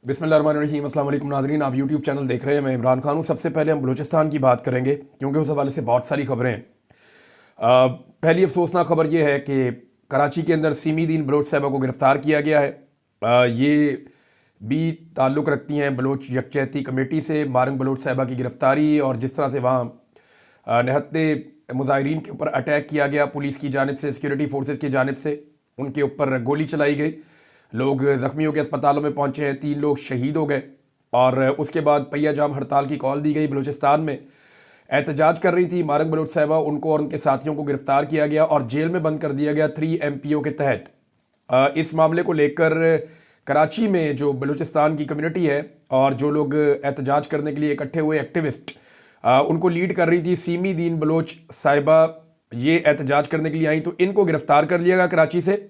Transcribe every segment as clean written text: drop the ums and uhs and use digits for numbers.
बिस्मिल्लाहिर्रहमानिर्रहीम। अस्सलाम वालेकुम नाज़रीन, आप यूट्यूब चैनल देख रहे हैं। मैं इमरान खान हूँ। सबसे पहले हम बलूचिस्तान की बात करेंगे क्योंकि उस हवाले से बहुत सारी खबरें हैं। पहली अफसोसनाक खबर यह है कि कराची के अंदर सीमी दीन बलोच साहिबा को गिरफ़्तार किया गया है। ये भी ताल्लुक़ रखती हैं बलोच यकजहती कमेटी से। मारंग बलोच साहिबा की गिरफ़्तारी और जिस तरह से वहाँ निहत्ते मुजाहिरीन के ऊपर अटैक किया गया पुलिस की जानिब से, सिक्योरिटी फोर्सेज की जानिब से, उनके ऊपर गोली चलाई गई, लोग ज़ख्मी होकर अस्पतालों में पहुंचे हैं, 3 लोग शहीद हो गए। और उसके बाद पहिया जाम हड़ताल की कॉल दी गई। बलूचिस्तान में एहतजाज कर रही थी मारंग बलोच साहिबा, उनको और उनके साथियों को गिरफ्तार किया गया और जेल में बंद कर दिया गया 3 MPO के तहत। इस मामले को लेकर कराची में जो बलूचिस्तान की कम्युनिटी है और जो लोग एहतजाज करने के लिए इकट्ठे हुए एक्टिविस्ट, उनको लीड कर रही थी सीमी दीन बलोच साहिबा। ये एहतजाज करने के लिए आई तो इनको गिरफ्तार कर लिया गया कराची से।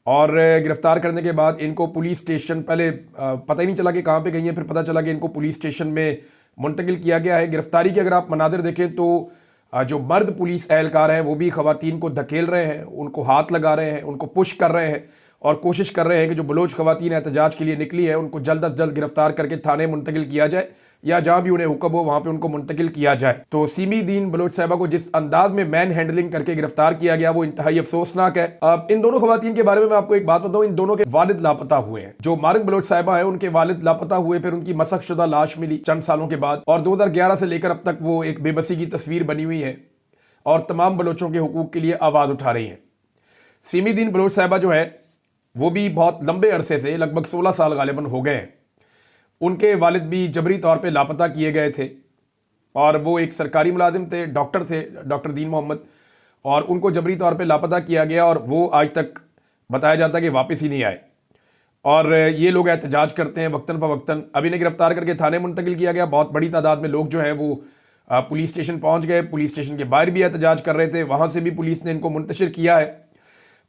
और गिरफ्तार करने के बाद इनको पुलिस स्टेशन, पहले पता ही नहीं चला कि कहाँ पे गई हैं, फिर पता चला कि इनको पुलिस स्टेशन में मुंतकिल किया गया है। गिरफ्तारी के अगर आप मनादिर देखें तो जो मर्द पुलिस एहलकार हैं वो भी खवातीन को धकेल रहे हैं, उनको हाथ लगा रहे हैं, उनको पुश कर रहे हैं और कोशिश कर रहे हैं कि जो बलोच खवातीन एहतजाज के लिए निकली है उनको जल्द अज जल्द गिरफ्तार करके थाने मुंतकिल किया जाए या जहां भी उन्हें हुक्म हो वहां पे उनको मुंतकिल किया जाए। तो सीमी दीन बलोच साहिबा को जिस अंदाज में मैन हैंडलिंग करके गिरफ्तार किया गया वो इंतहाई अफसोसनाक है। अब इन दोनों खवातीन के बारे में मैं आपको एक बात बताऊं, इन दोनों के वालिद लापता हुए हैं। जो मारंग बलोच साहिबा है उनके वालिद लापता हुए, फिर उनकी मसखशुदा लाश मिली चंद सालों के बाद और 2011 से लेकर अब तक वो एक बेबसी की तस्वीर बनी हुई है और तमाम बलोचों के हुकूक के लिए आवाज उठा रही है। सीमी दीन बलोच साहिबा जो है वो भी बहुत लंबे अरसे से, लगभग 16 साल गालिबन हो गए हैं, उनके वालिद भी जबरी तौर पे लापता किए गए थे और वो एक सरकारी मुलाजिम थे, डॉक्टर थे, डॉक्टर दीन मोहम्मद, और उनको जबरी तौर पे लापता किया गया और वो आज तक बताया जाता है कि वापस ही नहीं आए। और ये लोग एहतजाज करते हैं वक्तन फ़वक्तन। अब इन्हें गिरफ्तार करके थाने मुंतकिल किया गया। बहुत बड़ी तादाद में लोग जो हैं वो पुलिस स्टेशन पहुंच गए। पुलिस स्टेशन के बाहर भी एहतजाज कर रहे थे, वहां से भी पुलिस ने इनको मुंतशिर किया है।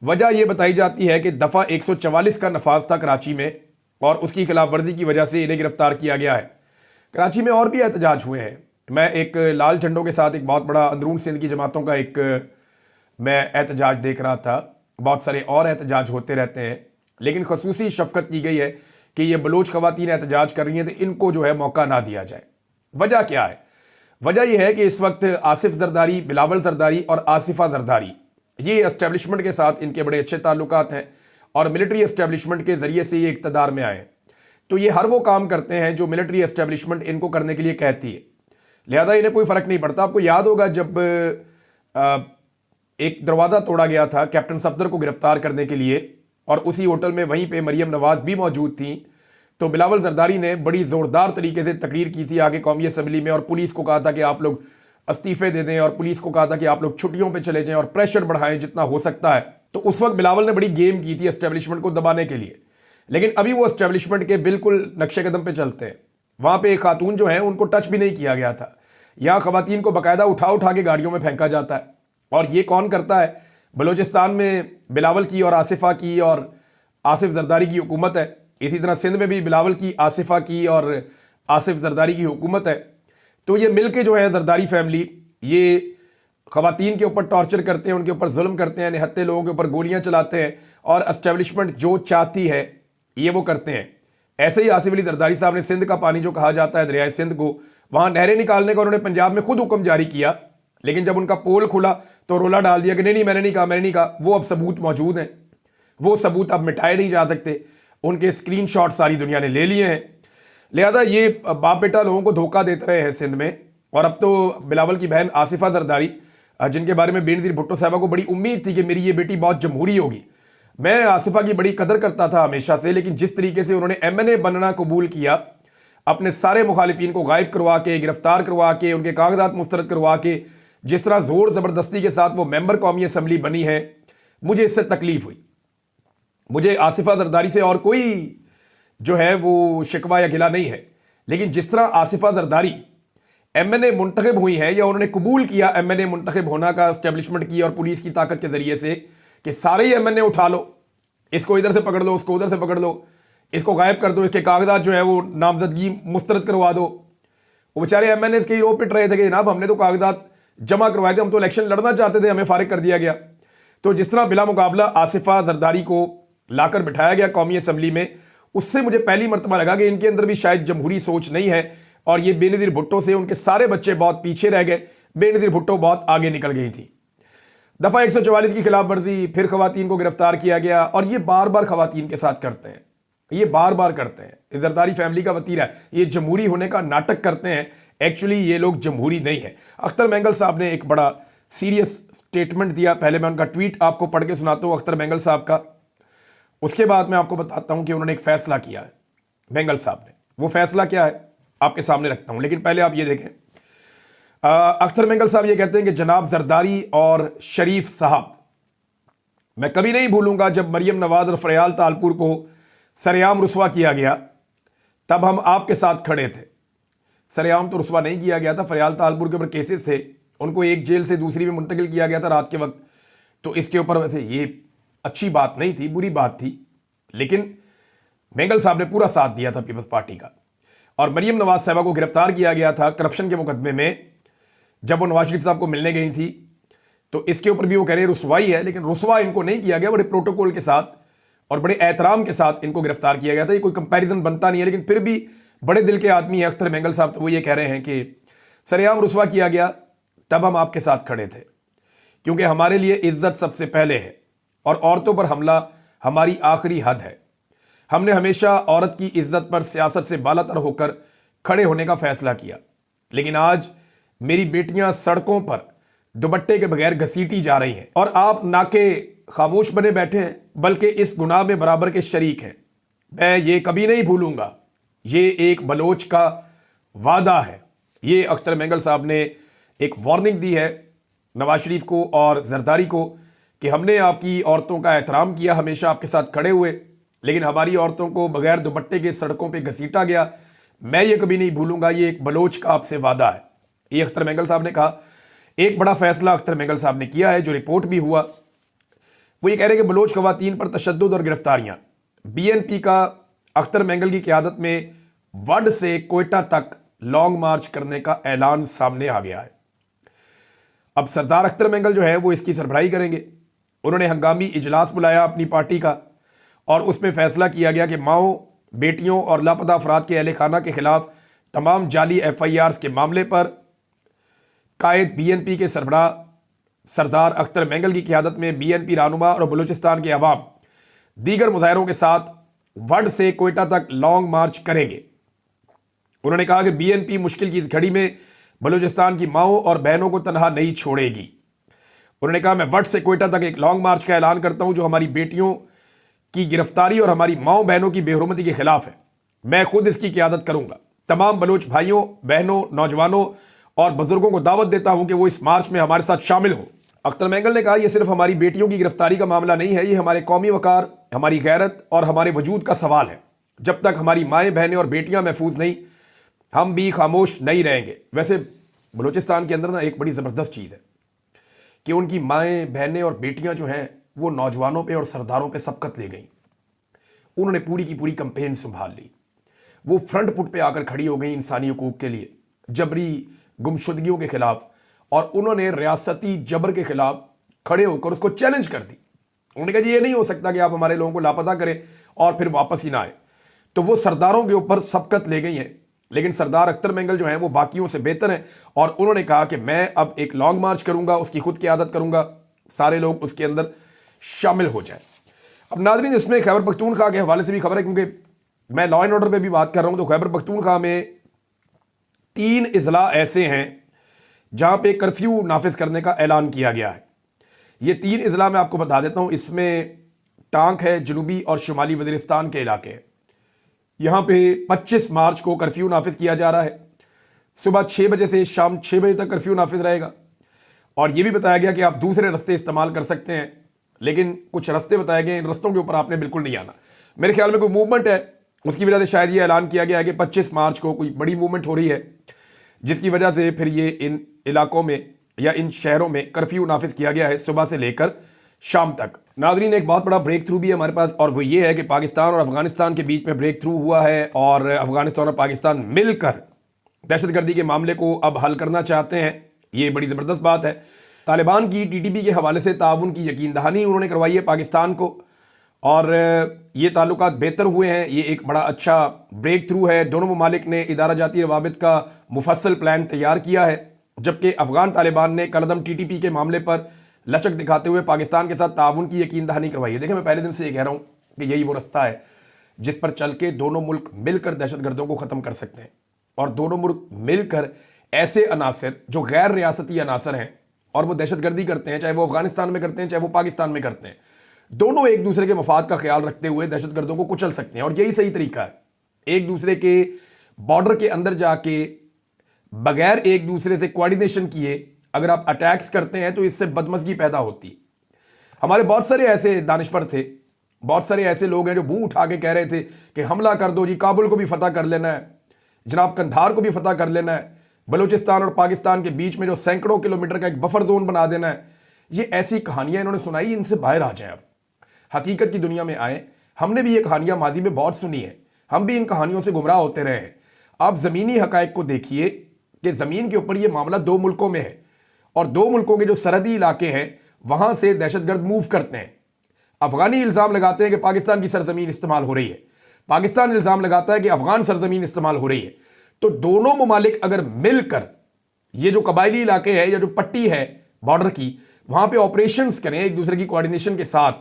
वजह यह बताई जाती है कि दफ़ा 144 का नफाज था कराची में और उसकी खिलाफ वर्जी की वजह से इन्हें गिरफ्तार किया गया है। कराची में और भी एहतजाज हुए हैं। मैं एक लाल झंडों के साथ एक बहुत बड़ा अंदरून सिंध की जमातों का एक मैं एहतजाज देख रहा था। बहुत सारे और एहतजाज होते रहते हैं, लेकिन खसूसी शफकत की गई है कि ये बलोच खवातीन एहतजाज कर रही हैं तो इनको जो है मौका ना दिया जाए। वजह क्या है? वजह यह है कि इस वक्त आसिफ जरदारी, बिलावल जरदारी और आसिफा जरदारी, ये एस्टेब्लिशमेंट के साथ इनके बड़े अच्छे ताल्लुकात हैं और मिलिट्री एस्टेब्लिशमेंट के जरिए से ये इक़्तिदार में आए। तो ये हर वो काम करते हैं जो मिलिट्री एस्टेब्लिशमेंट इनको करने के लिए कहती है, लिहाजा इन्हें कोई फ़र्क नहीं पड़ता। आपको याद होगा जब एक दरवाज़ा तोड़ा गया था कैप्टन सफदर को गिरफ्तार करने के लिए और उसी होटल में वहीं पे मरियम नवाज भी मौजूद थी, तो बिलावल जरदारी ने बड़ी ज़ोरदार तरीके से तकरीर की थी आगे कौमी असम्बली में और पुलिस को कहा था कि आप लोग इस्तीफे दे दें और पुलिस को कहा था कि आप लोग छुट्टियों पे चले जाएं और प्रेशर बढ़ाएं जितना हो सकता है। तो उस वक्त बिलावल ने बड़ी गेम की थी एस्टेब्लिशमेंट को दबाने के लिए, लेकिन अभी वो एस्टेब्लिशमेंट के बिल्कुल नक्शे कदम पे चलते हैं। वहां पे एक खातून जो है उनको टच भी नहीं किया गया था। यहां खवातीन को बाकायदा उठा उठा के गाड़ियों में फेंका जाता है और ये कौन करता है? बलोचिस्तान में बिलावल की और आसिफा की और आसिफ जरदारी की हुकूमत है। इसी तरह सिंध में भी बिलावल की, आसिफा की और आसिफ जरदारी की हुकूमत है। तो ये मिलके जो है जरदारी फैमिली, ये खवातीन के ऊपर टॉर्चर करते हैं, उनके ऊपर जुल्म करते हैं, निहत्ते लोगों के ऊपर गोलियां चलाते हैं और एस्टेब्लिशमेंट जो चाहती है ये वो करते हैं। ऐसे ही आसिफ अली जरदारी साहब ने सिंध का पानी जो कहा जाता है दरियाए सिंध को, वहां नहरें निकालने का उन्होंने पंजाब में खुद हुक्म जारी किया, लेकिन जब उनका पोल खुला तो रोला डाल दिया कि नहीं नहीं मैंने नहीं कहा, मैंने नहीं कहा। वो अब सबूत मौजूद हैं, वो सबूत अब मिटाए नहीं जा सकते, उनके स्क्रीनशॉट सारी दुनिया ने ले लिए हैं। लिहाजा ये बाप बेटा लोगों को धोखा देते रहे हैं सिंध में। और अब तो बिलावल की बहन आसिफा जरदारी, जिनके बारे में बेनज़ीर भुट्टो साहबा को बड़ी उम्मीद थी कि मेरी ये बेटी बहुत जमहूरी होगी, मैं आसिफा की बड़ी कदर करता था हमेशा से, लेकिन जिस तरीके से उन्होंने MNA बनना कबूल किया, अपने सारे मुखालिफिन को गायब करवा के, गिरफ्तार करवा के, उनके कागजात मुस्तरद करवा के, जिस तरह जोर जबरदस्ती के साथ वो मेंबर कौमी असम्बली बनी है, मुझे इससे तकलीफ हुई। मुझे आसिफा जरदारी से और कोई जो है वो शिकवा या गिला नहीं है, लेकिन जिस तरह आसिफा जरदारी MNA मुंतखब हुई है या उन्होंने कबूल किया MNA मुंतखब होना का एस्टेब्लिशमेंट की और पुलिस की ताकत के जरिए से कि सारे ही MNA उठा लो, इसको इधर से पकड़ लो, उसको उधर से पकड़ लो, इसको गायब कर दो, इसके कागजात जो है वो नामजदगी मुस्तरद करवा दो। वो बेचारे MNA के रो पिट रहे थे कि जनाब हमने तो कागजात जमा करवाए थे, हम तो इलेक्शन लड़ना चाहते थे, हमें फारिग कर दिया गया। तो जिस तरह बिला मुकाबला आसिफा जरदारी को लाकर बिठाया गया कौमी असम्बली में, उससे मुझे पहली मर्तबा लगा कि इनके अंदर भी शायद जमहूरी सोच नहीं है और ये बेनज़ीर भुट्टो से उनके सारे बच्चे बहुत पीछे रह गए, बेनज़ीर भुट्टो बहुत आगे निकल गई थी। दफ़ा 144 की खिलाफ वर्जी, फिर खवातीन को गिरफ्तार किया गया और ये बार बार खवातीन के साथ करते हैं, ये बार बार करते हैं। जरदारी फैमिली का वतीरा है, ये जमहूरी होने का नाटक करते हैं, एक्चुअली ये लोग जमहूरी नहीं है। अख्तर मेंगल साहब ने एक बड़ा सीरियस स्टेटमेंट दिया, पहले मैं उनका ट्वीट आपको पढ़ के सुनाता हूँ अख्तर मेंगल साहब का, उसके बाद मैं आपको बताता हूँ कि उन्होंने एक फैसला किया है मेंगल साहब ने। वो फैसला क्या है आपके सामने रखता हूँ, लेकिन पहले आप ये देखें। अख्तर मेंगल साहब ये कहते हैं कि जनाब जरदारी और शरीफ साहब, मैं कभी नहीं भूलूंगा जब मरियम नवाज और फरियाल तालपुर को सरेआम रुस्वा किया गया, तब हम आपके साथ खड़े थे। सरेआम तो रुस्वा नहीं किया गया था, फरियाल तालपुर के ऊपर केसेस थे, उनको एक जेल से दूसरी में मुंतकिल किया गया था रात के वक्त, तो इसके ऊपर वैसे ये अच्छी बात नहीं थी, बुरी बात थी, लेकिन मेंगल साहब ने पूरा साथ दिया था पीपल्स पार्टी का। और मरियम नवाज साहबा को गिरफ्तार किया गया था करप्शन के मुकदमे में, जब वो नवाज शरीफ साहब को मिलने गई थी, तो इसके ऊपर भी वो कह रहे हैं रुसवाई है, लेकिन रुसवा इनको नहीं किया गया, बड़े प्रोटोकॉल के साथ और बड़े एहतराम के साथ इनको गिरफ्तार किया गया था। ये कोई कंपैरिजन बनता नहीं है, लेकिन फिर भी बड़े दिल के आदमी है अख्तर मेंगल साहब, तो वो ये कह रहे हैं कि सरेआम रुसवा किया गया, तब हम आपके साथ खड़े थे, क्योंकि हमारे लिए इज्जत सबसे पहले है और औरतों पर हमला हमारी आखिरी हद है। हमने हमेशा औरत की इज्जत पर सियासत से बालातर होकर खड़े होने का फैसला किया, लेकिन आज मेरी बेटियां सड़कों पर दुपट्टे के बगैर घसीटी जा रही हैं और आप नाके खामोश बने बैठे हैं, बल्कि इस गुनाह में बराबर के शरीक हैं। मैं ये कभी नहीं भूलूंगा, ये एक बलोच का वादा है। ये अख्तर मेंगल साहब ने एक वार्निंग दी है नवाज शरीफ को और जरदारी को कि हमने आपकी औरतों का एहतराम किया, हमेशा आपके साथ खड़े हुए, लेकिन हमारी औरतों को बगैर दुपट्टे के सड़कों पे घसीटा गया। मैं ये कभी नहीं भूलूंगा, ये एक बलोच का आपसे वादा है। ये अख्तर मेंगल साहब ने कहा। एक बड़ा फैसला अख्तर मेंगल साहब ने किया है, जो रिपोर्ट भी हुआ, वो ये कह रहे हैं कि बलोच खवातीन पर तशद्दुद और गिरफ्तारियां। बीएनपी का अख्तर मेंगल की क़यादत में वड से कोयटा तक लॉन्ग मार्च करने का ऐलान सामने आ गया है। अब सरदार अख्तर मेंगल जो है वो इसकी सरबराही करेंगे। उन्होंने हंगामी इजलास बुलाया अपनी पार्टी का और उसमें फैसला किया गया कि माओ, बेटियों और लापता अफराद के अहले खाना के खिलाफ तमाम जाली FIRs के मामले पर कायद बीएनपी के सरबराह सरदार अख्तर मेंगल की क़यादत में बीएनपी रहनुमा और बलूचिस्तान के अवाम दीगर मुजाहिरों के साथ वड से कोयटा तक लॉन्ग मार्च करेंगे। उन्होंने कहा कि बीएनपी मुश्किल की इस घड़ी में बलूचिस्तान की माओं और बहनों को तनहा नहीं छोड़ेगी। उन्होंने कहा, मैं वड से कोयटा तक एक लॉन्ग मार्च का ऐलान करता हूं जो हमारी बेटियों की गिरफ्तारी और हमारी माओ बहनों की बेहुरमती के खिलाफ है। मैं खुद इसकी क़यादत करूंगा। तमाम बलूच भाइयों, बहनों, नौजवानों और बुजुर्गों को दावत देता हूं कि वो इस मार्च में हमारे साथ शामिल हो। अख्तर मेंगल ने कहा, यह सिर्फ हमारी बेटियों की गिरफ्तारी का मामला नहीं है, ये हमारे कौमी वकार, हमारी गैरत और हमारे वजूद का सवाल है। जब तक हमारी माएँ, बहनें और बेटियां महफूज नहीं, हम भी खामोश नहीं रहेंगे। वैसे बलूचिस्तान के अंदर ना एक बड़ी ज़बरदस्त चीज़ है कि उनकी माएँ, बहनें और बेटियां जो हैं वो नौजवानों पे और सरदारों पे सबकत ले गई। उन्होंने पूरी की पूरी कंपेन संभाल ली। वो फ्रंट फुट पे आकर खड़ी हो गई इंसानी हुकूक के लिए, जबरी गुमशुदगियों के खिलाफ, और उन्होंने रियासती जबर के खिलाफ खड़े होकर उसको चैलेंज कर दी। उन्होंने कहा, जी ये नहीं हो सकता कि आप हमारे लोगों को लापता करें और फिर वापस ही ना आए। तो वो सरदारों के ऊपर सबकत ले गई हैं, लेकिन सरदार अख्तर मेंगल जो हैं वो बाकियों से बेहतर हैं और उन्होंने कहा कि मैं अब एक लॉन्ग मार्च करूंगा, उसकी खुद क़यादत करूंगा, सारे लोग उसके अंदर शामिल हो जाए। अब नाज़रीन, इसमें खैबर पख्तूनख्वा के हवाले से भी खबर है, क्योंकि मैं लॉ एंड ऑर्डर पे भी बात कर रहा हूं, तो खैबर पख्तूनख्वा में 3 अजला ऐसे हैं जहां पे कर्फ्यू नाफिज करने का ऐलान किया गया है। ये 3 अजला मैं आपको बता देता हूं। इसमें टांक है, जनूबी और शुमाली वज़ीरिस्तान के इलाके हैं। यहाँ पे 25 मार्च को कर्फ्यू नाफिज किया जा रहा है। सुबह 6 बजे से शाम 6 बजे तक कर्फ्यू नाफिज रहेगा और ये भी बताया गया कि आप दूसरे रास्ते इस्तेमाल कर सकते हैं, लेकिन कुछ रास्ते बताए गए, इन रास्तों के ऊपर आपने बिल्कुल नहीं आना। मेरे ख्याल में कोई मूवमेंट है, उसकी वजह से शायद ये ऐलान किया गया है कि 25 मार्च को कोई बड़ी मूवमेंट हो रही है, जिसकी वजह से फिर ये इन इलाकों में या इन शहरों में कर्फ्यू नाफिज किया गया है सुबह से लेकर शाम तक। नाज़रीन, एक बहुत बड़ा ब्रेक थ्रू भी है हमारे पास, और वो ये है कि पाकिस्तान और अफगानिस्तान के बीच में ब्रेक थ्रू हुआ है और अफगानिस्तान और पाकिस्तान मिलकर दहशतगर्दी के मामले को अब हल करना चाहते हैं। ये बड़ी ज़बरदस्त बात है। तालिबान की TTP के हवाले से ताउन की यकीन दहानी उन्होंने करवाई है पाकिस्तान को, और ये ताल्लुकात बेहतर हुए हैं। ये एक बड़ा अच्छा ब्रेक थ्रू है। दोनों ममालिक ने इदारा जाती रवाबित का मुफस्सल प्लान तैयार किया है, जबकि अफगान तालिबान ने कलदम TTP के मामले पर लचक दिखाते हुए पाकिस्तान के साथ ताउन की यकीन दहानी करवाई है। देखिए, मैं पहले दिन से ये कह रहा हूं कि यही वो रास्ता है जिस पर चल के दोनों मुल्क मिलकर दहशतगर्दों को ख़त्म कर सकते हैं, और दोनों मुल्क मिलकर ऐसे अनासर जो गैर रियासती अनासर हैं और वो दहशतगर्दी करते हैं, चाहे वो अफगानिस्तान में करते हैं चाहे वो पाकिस्तान में करते हैं, दोनों एक दूसरे के मफाद का ख्याल रखते हुए दहशतगर्दों को कुचल सकते हैं। और यही सही तरीका है। एक दूसरे के बॉर्डर के अंदर जाके बगैर एक दूसरे से कोऑर्डिनेशन किए अगर आप अटैक्स करते हैं तो इससे बदमज़गी पैदा होती है। हमारे बहुत सारे ऐसे दानिशवर थे, बहुत सारे ऐसे लोग हैं जो मुंह उठा के कह रहे थे कि हमला कर दो जी, काबुल को भी फतह कर लेना है, जनाब कंधार को भी फतह कर लेना है, बलूचिस्तान और पाकिस्तान के बीच में जो सैकड़ों किलोमीटर का एक बफर जोन बना देना है। ये ऐसी कहानियां इन्होंने सुनाई, इनसे बाहर आ जाए, अब हकीकत की दुनिया में आए। हमने भी ये कहानियां माजी में बहुत सुनी है, हम भी इन कहानियों से गुमराह होते रहे हैं। आप जमीनी हकायक को देखिए कि जमीन के ऊपर ये मामला दो मुल्कों में है, और दो मुल्कों के जो सरहदी इलाके हैं वहां से दहशतगर्द मूव करते हैं। अफगानी इल्जाम लगाते हैं कि पाकिस्तान की सरजमीन इस्तेमाल हो रही है, पाकिस्तान इल्जाम लगाता है कि अफगान सरजमीन इस्तेमाल हो रही है। तो दोनों ममालिक अगर मिलकर ये जो कबायली इलाके हैं या जो पट्टी है बॉर्डर की, वहां पे ऑपरेशंस करें एक दूसरे की कोऑर्डिनेशन के साथ,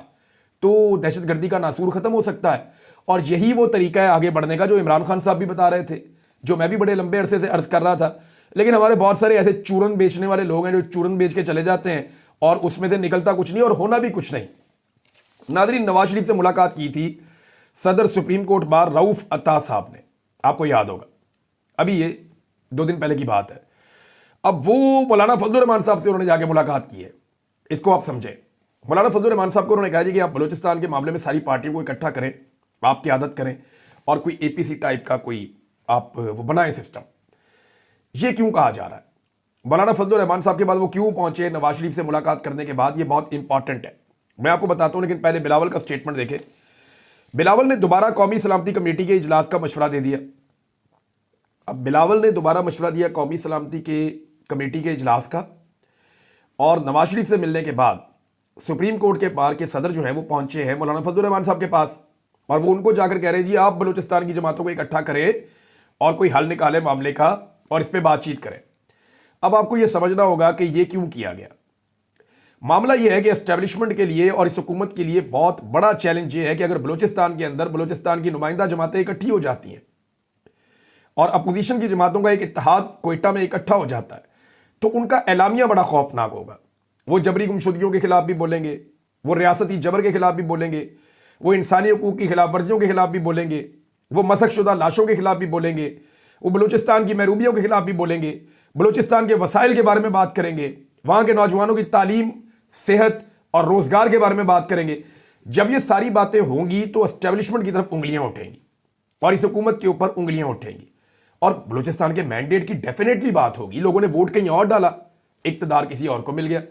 तो दहशतगर्दी का नासूर खत्म हो सकता है। और यही वो तरीका है आगे बढ़ने का जो इमरान खान साहब भी बता रहे थे, जो मैं भी बड़े लंबे अरसे से अर्ज कर रहा था। लेकिन हमारे बहुत सारे ऐसे चूरन बेचने वाले लोग हैं जो चूरन बेच के चले जाते हैं और उसमें से निकलता कुछ नहीं और होना भी कुछ नहीं। नादरीन, नवाज शरीफ से मुलाकात की थी सदर सुप्रीम कोर्ट बार रऊफ अत्ता साहब ने, आपको याद होगा, अभी ये 2 दिन पहले की बात है। अब वो मौलाना फजलुर रहमान साहब से उन्होंने जाके मुलाकात की है, इसको आप समझें। मौलाना फजलुर रहमान साहब को उन्होंने कहा जी कि आप बलूचिस्तान के मामले में सारी पार्टियों को इकट्ठा करें, आप क़यादत करें और कोई APC टाइप का कोई आप वो बनाएं सिस्टम। ये क्यों कहा जा रहा है? मौलाना फजलुर रहमान साहब के बाद वो क्यों पहुंचे नवाज शरीफ से मुलाकात करने के बाद, ये बहुत इंपॉर्टेंट है, मैं आपको बताता हूं। लेकिन पहले बिलावल का स्टेटमेंट देखें। बिलावल ने दोबारा कौमी सलामती कमेटी के इजलास का मशवरा दे दिया। अब बिलावल ने दोबारा मशवरा दिया कौमी सलामती के कमेटी के इजलास का, और नवाज शरीफ से मिलने के बाद सुप्रीम कोर्ट के बार के सदर जो है वो पहुंचे हैं मौलाना फजलुर रहमान साहब के पास, और वो उनको जाकर कह रहे हैं जी आप बलूचिस्तान की जमातों को इकट्ठा करें और कोई हल निकाले मामले का और इस पर बातचीत करें। अब आपको यह समझना होगा कि यह क्यों किया गया। मामला यह है कि एस्टेब्लिशमेंट के लिए और इस हुकूमत के लिए बहुत बड़ा चैलेंज ये है कि अगर बलूचिस्तान के अंदर बलूचिस्तान की नुमाइंदा जमातें इकट्ठी हो जाती हैं और अपोजिशन की जमातों का एक इत्तेहाद कोयटा में इकट्ठा हो जाता है, तो उनका एलामिया बड़ा खौफनाक होगा। वो जबरी गुमशुदगियों के खिलाफ भी बोलेंगे, वो रियासती जबर के खिलाफ भी बोलेंगे, वो इंसानी हकूक की खिलाफ वर्जियों के खिलाफ भी बोलेंगे, वो मसकशुदा लाशों के खिलाफ भी बोलेंगे, वो बलूचिस्तान की महरूबियों के खिलाफ भी बोलेंगे, बलूचिस्तान के वसाइल के बारे में बात करेंगे, वहां के नौजवानों की तालीम, सेहत और रोजगार के बारे में बात करेंगे। जब ये सारी बातें होंगी तो एस्टेब्लिशमेंट की तरफ उंगलियां उठेंगी और इस हुकूमत के ऊपर उंगलियां उठेंगी, और बलूचिस्तान के मैंडेट की डेफिनेटली बात होगी। लोगों ने वोट कहीं और डाला, इक्तदार किसी और को मिल गया,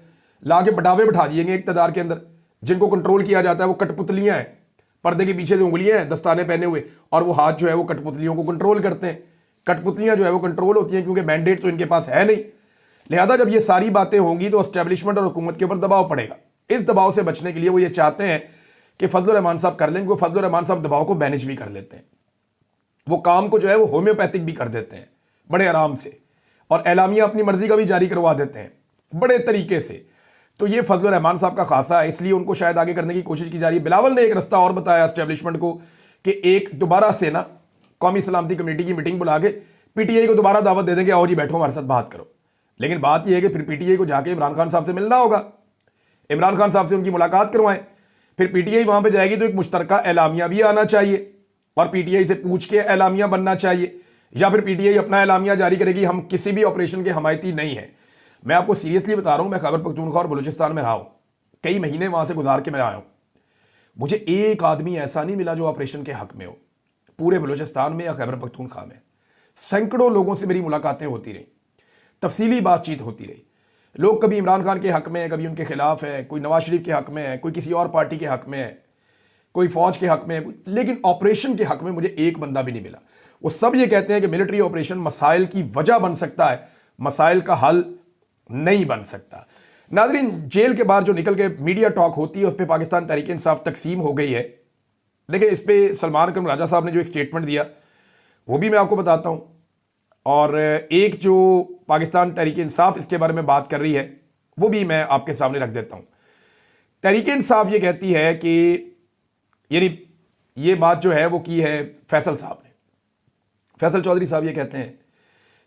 लाके बटावे बिठा दिएंगे इक्तदार के अंदर। जिनको कंट्रोल किया जाता है वो कठपुतलियां हैं, पर्दे के पीछे से उंगलियां हैं दस्ताने पहने हुए, और वो हाथ जो है वो कठपुतलियों को कंट्रोल करते हैं। कठपुतलियां जो है वो कंट्रोल होती हैं क्योंकि मैंडेट तो इनके पास है नहीं। लिहाजा जब ये सारी बातें होंगी तो एस्टेब्लिशमेंट और हुकूमत के ऊपर दबाव पड़ेगा। इस दबाव से बचने के लिए वो ये चाहते हैं कि फजलुर रहमान साहब कर लें, क्योंकि फजलुर रहमान साहब दबाव को मैनेज भी कर लेते हैं। वो काम को जो है वो होम्योपैथिक भी कर देते हैं बड़े आराम से, और एलामिया अपनी मर्जी का भी जारी करवा देते हैं बड़े तरीके से। तो ये फजलुर रहमान साहब का खासा है, इसलिए उनको शायद आगे करने की कोशिश की जा रही है। बिलावल ने एक रास्ता और बताया एस्टेब्लिशमेंट को कि एक दोबारा से ना कौमी सलामती कमेटी की मीटिंग बुला के PTI को दोबारा दावत दे देंगे, आओ जी बैठो हमारे साथ बात करो। लेकिन बात यह है कि फिर PTI को जाके इमरान खान साहब से मिलना होगा, इमरान खान साहब से उनकी मुलाकात करवाएं, फिर PTI वहां पे जाएगी तो एक मुश्तरका एलामिया भी आना चाहिए और PTI से पूछ के एलामिया बनना चाहिए, या फिर PTI अपना एलामिया जारी करेगी हम किसी भी ऑपरेशन के हमायती नहीं है। मैं आपको सीरियसली बता रहा हूं, मैं खैबर पख्तूनख्वा और बलूचिस्तान में रहा हूं, कई महीने वहां से गुजार के मैं आया हूं। मुझे एक आदमी ऐसा नहीं मिला जो ऑपरेशन के हक में हो, पूरे बलूचिस्तान में या खैबर पख्तूनख्वा में। सैकड़ों लोगों से मेरी मुलाकातें होती रही, तफसीली बातचीत होती रही। लोग कभी इमरान खान के हक में है, कभी उनके खिलाफ है, कोई नवाज शरीफ के हक में है, कोई किसी और पार्टी के हक में है, कोई फौज के हक में है, लेकिन ऑपरेशन के हक में मुझे एक बंदा भी नहीं मिला। वो सब ये कहते हैं कि मिलिट्री ऑपरेशन मसाइल की वजह बन सकता है, मसाइल का हल नहीं बन सकता। नाज़रीन, जेल के बाहर जो निकल के मीडिया टॉक होती है उस पर पाकिस्तान तहरीक इंसाफ तकसीम हो गई है, देखिए, इस पे सलमान अकरम राजा साहब ने जो एक स्टेटमेंट दिया वो भी मैं आपको बताता हूं, और एक जो पाकिस्तान तहरीक इंसाफ इसके बारे में बात कर रही है वो भी मैं आपके सामने रख देता हूं। तहरीक इंसाफ ये कहती है कि यानी ये बात जो है वो की है फैसल साहब ने। फैसल चौधरी साहब ये कहते हैं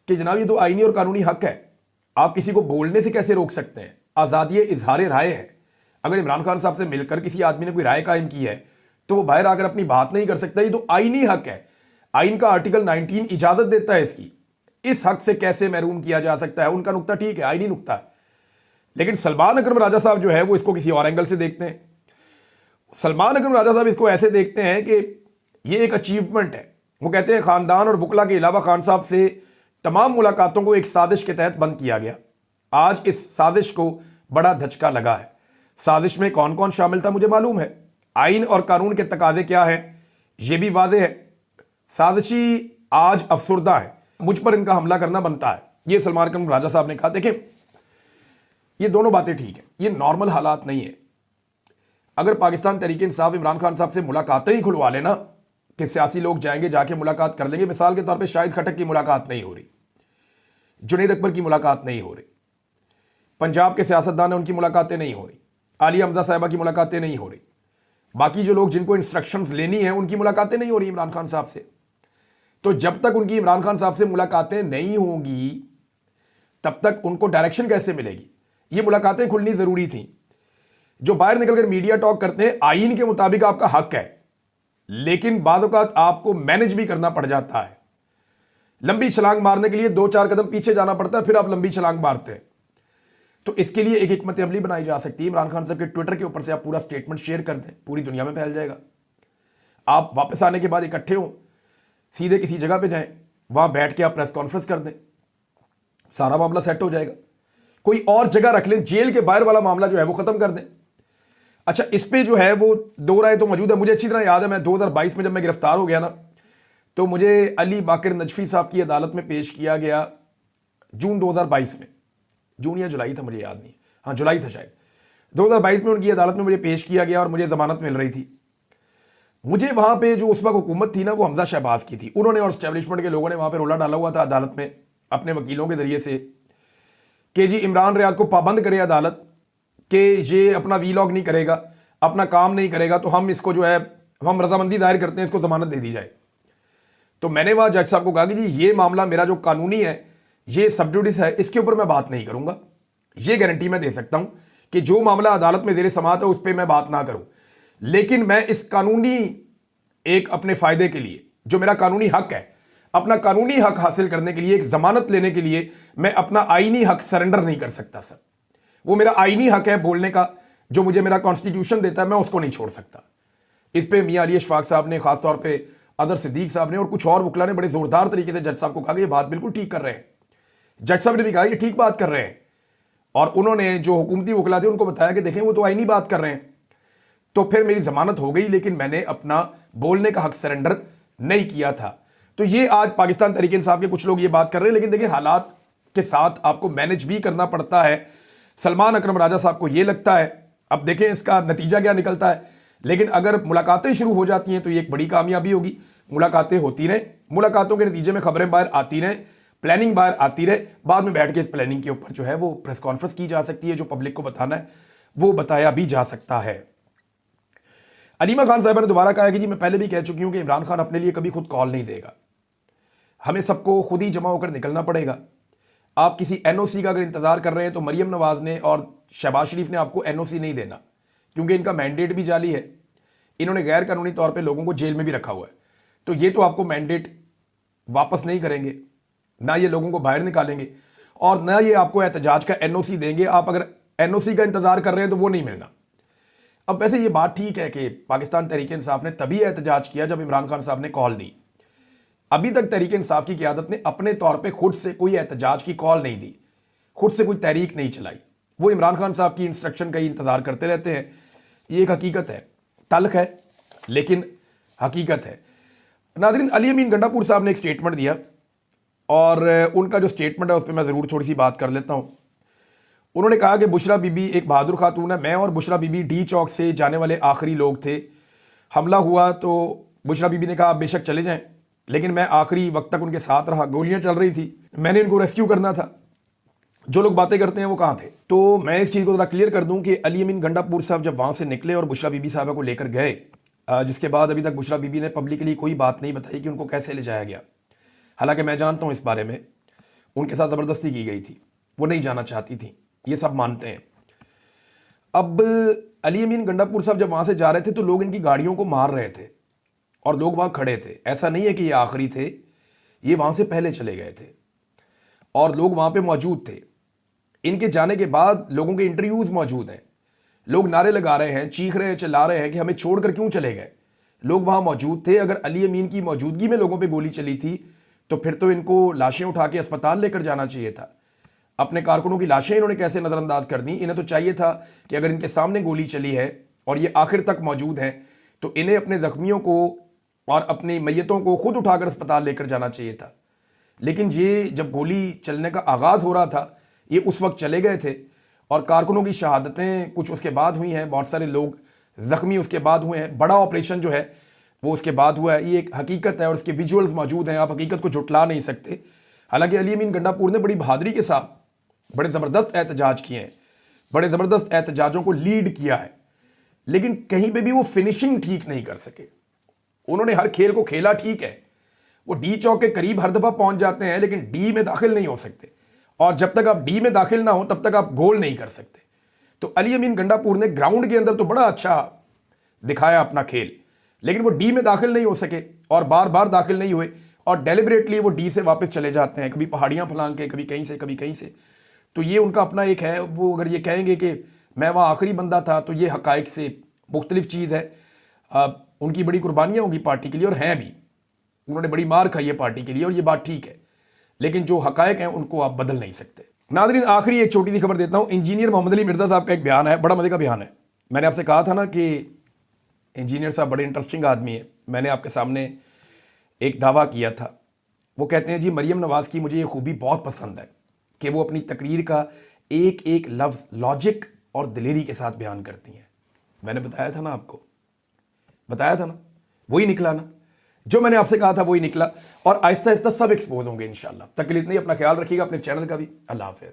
कि जनाब ये तो आईनी और कानूनी हक है, आप किसी को बोलने से कैसे रोक सकते हैं? आज़ादी इजहार राय है। अगर इमरान खान साहब से मिलकर किसी आदमी ने कोई राय कायम की है तो वो बाहर आकर अपनी बात नहीं कर सकता। ये तो आईनी हक है, आइन का आर्टिकल 19 इजाजत देता है इसकी। इस हक से कैसे महरूम किया जा सकता है? उनका नुक्ता ठीक है, आईनी नुक्ता है, लेकिन सलमान अकरम राजा साहब जो है वो इसको किसी और एंगल से देखते हैं। सलमान अकरम राजा साहब इसको ऐसे देखते हैं कि ये एक अचीवमेंट है। वो कहते हैं खानदान और बुकला के अलावा खान साहब से तमाम मुलाकातों को एक साजिश के तहत बंद किया गया। आज इस साजिश को बड़ा धचका लगा है। साजिश में कौन कौन शामिल था मुझे मालूम है। आइन और कानून के तकाजे क्या है यह भी वाज़ेह है। साजिशी आज अफसुर्दा है, मुझ पर इनका हमला करना बनता है, यह सलमान अकरम राजा साहब ने कहा। देखें, ये दोनों बातें ठीक है, ये नॉर्मल हालात नहीं है। अगर पाकिस्तान तहरीक इंसाफ इमरान खान साहब से मुलाकातें ही खुलवा लेना कि सियासी लोग जाएंगे, जाके मुलाकात कर लेंगे। मिसाल के तौर पे शाहिद खटक की मुलाकात नहीं हो रही, जुनैद अकबर की मुलाकात नहीं हो रही, पंजाब के सियासतदान है उनकी मुलाकातें नहीं हो रही, आलिया हमजा साहिबा की मुलाकातें नहीं हो रही, बाकी जो लोग जिनको इंस्ट्रक्शंस लेनी है उनकी मुलाकातें नहीं हो रही इमरान खान साहब से। तो जब तक उनकी इमरान खान साहब से मुलाकातें नहीं होंगी तब तक उनको डायरेक्शन कैसे मिलेगी? ये मुलाकातें खुलनी जरूरी थी। जो बाहर निकलकर मीडिया टॉक करते हैं, आईन के मुताबिक आपका हक है, लेकिन बाद औक़ात आपको मैनेज भी करना पड़ जाता है। लंबी छलांग मारने के लिए 2-4 कदम पीछे जाना पड़ता है, फिर आप लंबी छलांग मारते हैं। तो इसके लिए एक हिकमत अमली बनाई जा सकती है। इमरान खान साहब के ट्विटर के ऊपर से आप पूरा स्टेटमेंट शेयर कर दें, पूरी दुनिया में फैल जाएगा। आप वापस आने के बाद इकट्ठे हों, सीधे किसी जगह पे जाएं, वहां बैठ के आप प्रेस कॉन्फ्रेंस कर दें, सारा मामला सेट हो जाएगा। कोई और जगह रख लें, जेल के बाहर वाला मामला जो है वो खत्म कर दें। अच्छा, इस पे जो है वो दो राय तो मौजूद है। मुझे अच्छी तरह याद है, मैं 2022 में जब मैं गिरफ्तार हो गया ना, तो मुझे अली बाकर नजफी साहब की अदालत में पेश किया गया जून 2022 में। जून या जुलाई था, मुझे याद नहीं, हाँ जुलाई था शायद। 2022 में उनकी अदालत में मुझे पेश किया गया और मुझे जमानत मिल रही थी। मुझे वहां पे जो उस वक्त हुकूमत थी ना वो हमजा शहबाज की थी। उन्होंने और एस्टेब्लिशमेंट के लोगों ने वहां पे रोला डाला हुआ था अदालत में अपने वकीलों के जरिए से कि जी इमरान रियाज को पाबंद करे अदालत कि ये अपना वीलॉग नहीं करेगा, अपना काम नहीं करेगा, तो हम इसको जो है हम रजामंदी दायर करते हैं, इसको जमानत दे दी जाए। तो मैंने वहां जज साहब को कहा कि जी ये मामला मेरा जो कानूनी है, ये सब जुडिस है, इसके ऊपर मैं बात नहीं करूंगा। ये गारंटी मैं दे सकता हूं कि जो मामला अदालत में जेर समाअत है उस पर मैं बात ना करूं, लेकिन मैं इस कानूनी एक अपने फायदे के लिए, जो मेरा कानूनी हक है, अपना कानूनी हक हासिल करने के लिए, एक जमानत लेने के लिए मैं अपना आईनी हक सरेंडर नहीं कर सकता सर। वो मेरा आईनी हक है बोलने का, जो मुझे मेरा कॉन्स्टिट्यूशन देता है, मैं उसको नहीं छोड़ सकता। इस पे मियां अली अशफाक साहब ने, खासतौर पे अजहर सिद्दीक साहब ने और कुछ और वकला ने बड़े जोरदार तरीके से जज साहब को कहा कि ये बात बिल्कुल ठीक कर रहे हैं। जज साहब ने भी कहा ये ठीक बात कर रहे हैं, और उन्होंने जो हुकूमती वकला थे उनको बताया कि देखें वो तो आईनी बात कर रहे हैं। तो फिर मेरी जमानत हो गई, लेकिन मैंने अपना बोलने का हक सरेंडर नहीं किया था। तो ये आज पाकिस्तान तहरीक इंसाफ के कुछ लोग ये बात कर रहे हैं, लेकिन देखिए हालात के साथ आपको मैनेज भी करना पड़ता है। सलमान अकरम राजा साहब को ये लगता है, अब देखें इसका नतीजा क्या निकलता है, लेकिन अगर मुलाकातें शुरू हो जाती हैं तो ये एक बड़ी कामयाबी होगी। मुलाकातें होती रहे, मुलाकातों के नतीजे में खबरें बाहर आती रहे, प्लानिंग बाहर आती रहे, बाद में बैठ के इस प्लानिंग के ऊपर जो है वो प्रेस कॉन्फ्रेंस की जा सकती है, जो पब्लिक को बताना है वो बताया भी जा सकता है। अलीमा खान साहब ने दोबारा कहा कि जी मैं पहले भी कह चुकी हूं कि इमरान खान अपने लिए कभी खुद कॉल नहीं देगा, हमें सबको खुद ही जमा होकर निकलना पड़ेगा। आप किसी एनओसी का अगर इंतजार कर रहे हैं तो मरियम नवाज ने और शहबाज शरीफ ने आपको एनओसी नहीं देना, क्योंकि इनका मैंडेट भी जाली है। इन्होंने गैर कानूनी तौर पे लोगों को जेल में भी रखा हुआ है, तो ये तो आपको मैंडेट वापस नहीं करेंगे, ना ये लोगों को बाहर निकालेंगे, और ना ये आपको एहतजाज का एनओसी देंगे। आप अगर एनओसी का इंतजार कर रहे हैं तो वो नहीं मिलना। अब वैसे ये बात ठीक है कि पाकिस्तान तहरीक इंसाफ ने तभी एहतजाज किया जब इमरान खान साहब ने कॉल दी। अभी तक तहरीक इंसाफ की क़यादत ने अपने तौर पे खुद से कोई एहतजाज की कॉल नहीं दी, खुद से कोई तहरीक नहीं चलाई। वो इमरान खान साहब की इंस्ट्रक्शन का ही इंतजार करते रहते हैं। ये एक हकीकत है, तल्ख है लेकिन हकीकत है। नाज़रीन, अली अमीन गंडापुर साहब ने एक स्टेटमेंट दिया, और उनका जो स्टेटमेंट है उस पर मैं ज़रूर थोड़ी सी बात कर लेता हूँ। उन्होंने कहा कि बुशरा बीबी एक बहादुर खातून है। मैं और बुशरा बीबी डी चौक से जाने वाले आखिरी लोग थे। हमला हुआ तो बुशरा बीबी ने कहा आप बेशक चले जाएं, लेकिन मैं आखिरी वक्त तक उनके साथ रहा। गोलियां चल रही थी, मैंने इनको रेस्क्यू करना था। जो लोग बातें करते हैं वो कहाँ थे? तो मैं इस चीज़ को थोड़ा क्लियर कर दूं कि अली अमीन गंडापुर साहब जब वहाँ से निकले और बुशरा बीबी साहबा को लेकर गए, जिसके बाद अभी तक बुशरा बीबी ने पब्लिकली कोई बात नहीं बताई कि उनको कैसे ले जाया गया। हालांकि मैं जानता हूँ इस बारे में, उनके साथ ज़बरदस्ती की गई थी, वो नहीं जाना चाहती थी, ये सब मानते हैं। अब अली अमीन गंडापुर साहब जब वहाँ से जा रहे थे तो लोग इनकी गाड़ियों को मार रहे थे और लोग वहाँ खड़े थे। ऐसा नहीं है कि ये आखिरी थे, ये वहाँ से पहले चले गए थे और लोग वहाँ पे मौजूद थे। इनके जाने के बाद लोगों के इंटरव्यूज मौजूद हैं, लोग नारे लगा रहे हैं, चीख रहे हैं, चिल्ला रहे हैं कि हमें छोड़कर क्यों चले गए। लोग वहाँ मौजूद थे। अगर अली अमीन की मौजूदगी में लोगों पे गोली चली थी तो फिर तो इनको लाशें उठा के अस्पताल लेकर जाना चाहिए था। अपने कारकुनों की लाशें इन्होंने कैसे नज़रअंदाज कर दी? इन्हें तो चाहिए था कि अगर इनके सामने गोली चली है और ये आखिर तक मौजूद हैं तो इन्हें अपने जख्मियों को और अपनी मैयतों को खुद उठाकर अस्पताल लेकर जाना चाहिए था। लेकिन ये जब गोली चलने का आगाज़ हो रहा था, ये उस वक्त चले गए थे और कारकुनों की शहादतें कुछ उसके बाद हुई हैं, बहुत सारे लोग ज़ख्मी उसके बाद हुए हैं। बड़ा ऑपरेशन जो है वो उसके बाद हुआ है। ये एक हकीकत है और इसके विजुअल्स मौजूद हैं, आप हकीकत को झुटला नहीं सकते। हालांकि अली अमीन गंडापुर ने बड़ी बहादुरी के साथ बड़े ज़बरदस्त एहतजाज किए हैं, बड़े ज़बरदस्त एहतजाजों को लीड किया है, लेकिन कहीं पे भी वो फिनिशिंग ठीक नहीं कर सके। उन्होंने हर खेल को खेला, ठीक है, वो डी चौक के करीब हर दफ़ा पहुंच जाते हैं, लेकिन डी में दाखिल नहीं हो सकते और जब तक आप डी में दाखिल ना हो तब तक आप गोल नहीं कर सकते। तो अली अमीन गंडापुर ने ग्राउंड के अंदर तो बड़ा अच्छा दिखाया अपना खेल, लेकिन वो डी में दाखिल नहीं हो सके और बार बार दाखिल नहीं हुए और डेलिबरेटली वो डी से वापस चले जाते हैं, कभी पहाड़ियां फलांग के, कभी कहीं से, कभी कहीं से। तो ये उनका अपना एक है। वो अगर ये कहेंगे कि मैं वहाँ आखिरी बंदा था तो ये हकायक से मुख्तलिफ चीज़ है। उनकी बड़ी कुर्बानियाँ होंगी पार्टी के लिए और हैं भी, उन्होंने बड़ी मार खाई है पार्टी के लिए और ये बात ठीक है, लेकिन जो हकायक हैं उनको आप बदल नहीं सकते। नाज़रीन, आखिरी एक छोटी सी खबर देता हूँ। इंजीनियर मोहम्मद अली मिर्ज़ा साहब का एक बयान है, बड़ा मज़े का बयान है। मैंने आपसे कहा था ना कि इंजीनियर साहब बड़े इंटरेस्टिंग आदमी है। मैंने आपके सामने एक दावा किया था। वो कहते हैं जी मरीम नवाज़ की मुझे ये खूबी बहुत पसंद है कि वो अपनी तकरीर का एक एक लफ्ज़ लॉजिक और दिलेरी के साथ बयान करती हैं। मैंने बताया था ना आपको, बताया था ना, वही निकला ना, जो मैंने आपसे कहा था वही निकला और आहिस्ता आहिस्ता सब एक्सपोज होंगे इंशाल्लाह। तक के लिए इतना ही, अपना ख्याल रखिएगा, अपने चैनल का भी। अल्लाह हाफ़िज़।